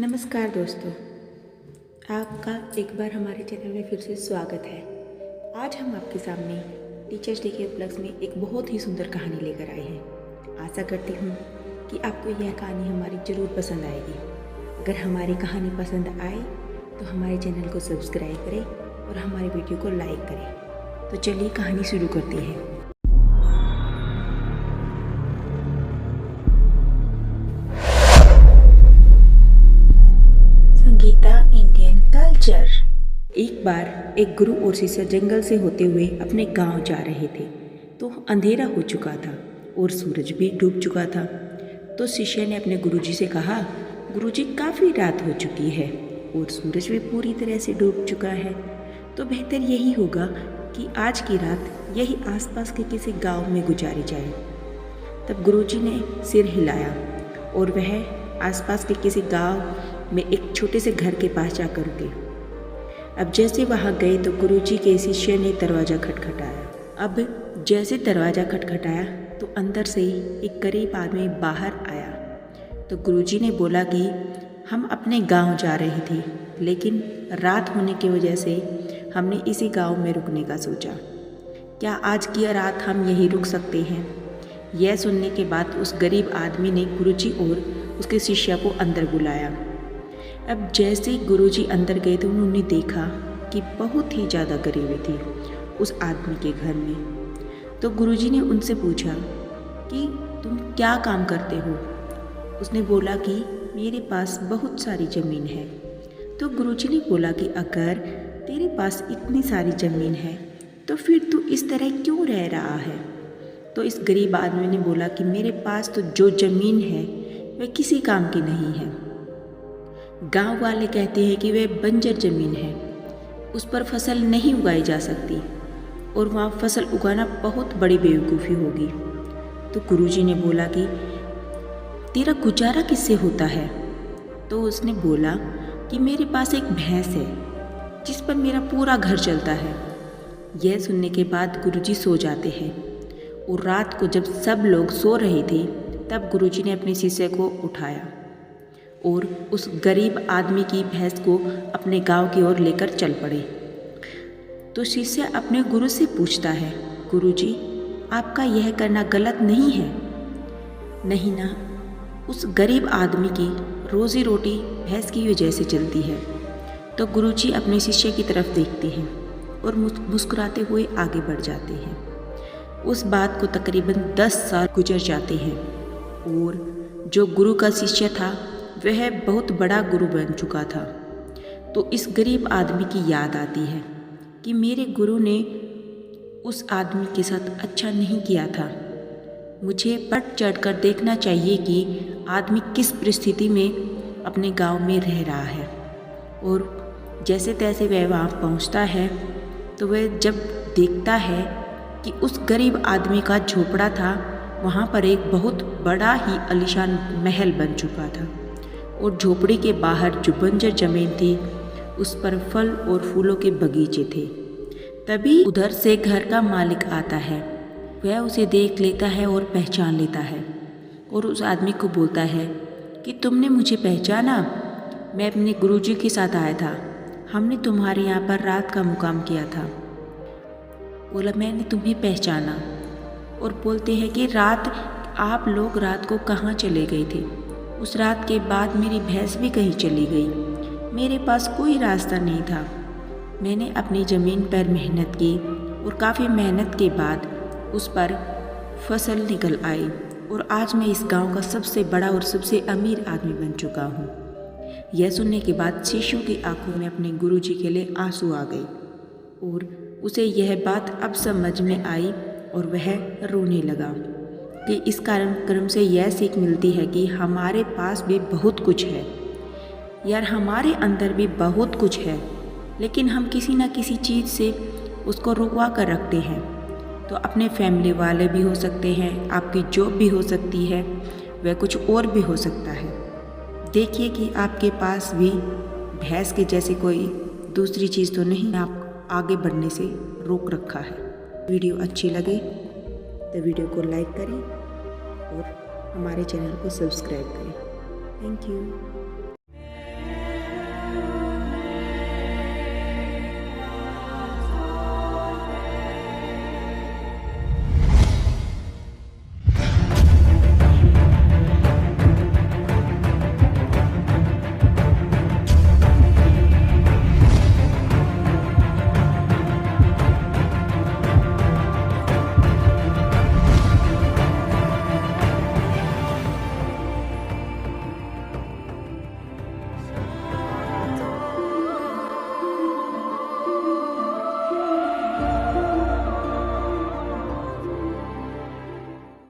नमस्कार दोस्तों, आपका एक बार हमारे चैनल में फिर से स्वागत है। आज हम आपके सामने टीचर्स डे के उपलक्ष्य में एक बहुत ही सुंदर कहानी लेकर आए हैं। आशा करती हूँ कि आपको यह कहानी हमारी ज़रूर पसंद आएगी। अगर हमारी कहानी पसंद आए तो हमारे चैनल को सब्सक्राइब करें और हमारे वीडियो को लाइक करें। तो चलिए कहानी शुरू करते हैं। Gita Indian culture. एक बार एक गुरु और शिष्य जंगल से होते हुए अपने गांव जा रहे थे। तो अंधेरा हो चुका था और सूरज भी डूब चुका था। तो शिष्य ने अपने गुरुजी से कहा, गुरुजी काफ़ी रात हो चुकी है और सूरज भी पूरी तरह से डूब चुका है, तो बेहतर यही होगा कि आज की रात यही आसपास के किसी गांव में गुजारी जाए। तब गुरुजी ने सिर हिलाया और वह आसपास के किसी गांव में एक छोटे से घर के पास जाकर रुके। अब जैसे वहां गए तो गुरुजी के शिष्य ने दरवाज़ा खटखटाया। अब जैसे दरवाज़ा खटखटाया तो अंदर से ही एक गरीब आदमी बाहर आया। तो गुरुजी ने बोला कि हम अपने गांव जा रहे थे, लेकिन रात होने की वजह से हमने इसी गांव में रुकने का सोचा। क्या आज की रात हम यहीं रुक सकते हैं? यह सुनने के बाद उस गरीब आदमी ने गुरुजी और उसके शिष्य को अंदर बुलाया। अब जैसे ही गुरुजी अंदर गए तो उन्होंने देखा कि बहुत ही ज़्यादा गरीबी थी उस आदमी के घर में। तो गुरुजी ने उनसे पूछा कि तुम क्या काम करते हो? उसने बोला कि मेरे पास बहुत सारी ज़मीन है। तो गुरुजी ने बोला कि अगर तेरे पास इतनी सारी ज़मीन है तो फिर तू इस तरह क्यों रह रहा है? तो इस गरीब आदमी ने बोला कि मेरे पास तो जो ज़मीन है वह किसी काम की नहीं है। गांव वाले कहते हैं कि वह बंजर ज़मीन है, उस पर फसल नहीं उगाई जा सकती और वहाँ फसल उगाना बहुत बड़ी बेवकूफ़ी होगी। तो गुरुजी ने बोला कि तेरा गुजारा किससे होता है? तो उसने बोला कि मेरे पास एक भैंस है जिस पर मेरा पूरा घर चलता है। यह सुनने के बाद गुरुजी सो जाते हैं और रात को जब सब लोग सो रहे थे तब गुरुजी ने अपने शिष्य को उठाया और उस गरीब आदमी की भैंस को अपने गांव की ओर लेकर चल पड़े। तो शिष्य अपने गुरु से पूछता है, गुरुजी आपका यह करना गलत नहीं है? नहीं ना, उस गरीब आदमी की रोज़ी रोटी भैंस की वजह से चलती है। तो गुरुजी अपने शिष्य की तरफ देखते हैं और मुस्कुराते हुए आगे बढ़ जाते हैं। उस बात को तकरीबन 10 साल गुजर जाते हैं और जो गुरु का शिष्य था वह बहुत बड़ा गुरु बन चुका था। तो इस गरीब आदमी की याद आती है कि मेरे गुरु ने उस आदमी के साथ अच्छा नहीं किया था। मुझे बढ़ चढ़कर देखना चाहिए कि आदमी किस परिस्थिति में अपने गांव में रह रहा है। और जैसे तैसे वह वहाँ पहुँचता है तो वह जब देखता है कि उस गरीब आदमी का झोपड़ा था, वहाँ पर एक बहुत बड़ा ही आलीशान महल बन चुका था और झोपड़ी के बाहर जो बंजर जमीन थी उस पर फल और फूलों के बगीचे थे। तभी उधर से घर का मालिक आता है। वह उसे देख लेता है और पहचान लेता है और उस आदमी को बोलता है कि तुमने मुझे पहचाना? मैं अपने गुरुजी के साथ आया था, हमने तुम्हारे यहाँ पर रात का मुकाम किया था। बोला मैंने तुम्हें पहचाना। और बोलते हैं कि रात आप लोग रात को कहाँ चले गए थे? उस रात के बाद मेरी भैंस भी कहीं चली गई, मेरे पास कोई रास्ता नहीं था। मैंने अपनी ज़मीन पर मेहनत की और काफ़ी मेहनत के बाद उस पर फसल निकल आई और आज मैं इस गांव का सबसे बड़ा और सबसे अमीर आदमी बन चुका हूँ। यह सुनने के बाद शिशु की आंखों में अपने गुरुजी के लिए आंसू आ गए और उसे यह बात अब समझ में आई और वह रोने लगा। कि इस क्रम से यह सीख मिलती है कि हमारे पास भी बहुत कुछ है यार, हमारे अंदर भी बहुत कुछ है, लेकिन हम किसी ना किसी चीज़ से उसको रुकवा कर रखते हैं। तो अपने फैमिली वाले भी हो सकते हैं, आपकी जॉब भी हो सकती है, वह कुछ और भी हो सकता है। देखिए कि आपके पास भी भैंस के जैसी कोई दूसरी चीज़ तो नहीं आप आगे बढ़ने से रोक रखा है। वीडियो अच्छी लगे तो वीडियो को लाइक करें और हमारे चैनल को सब्सक्राइब करें। Thank you.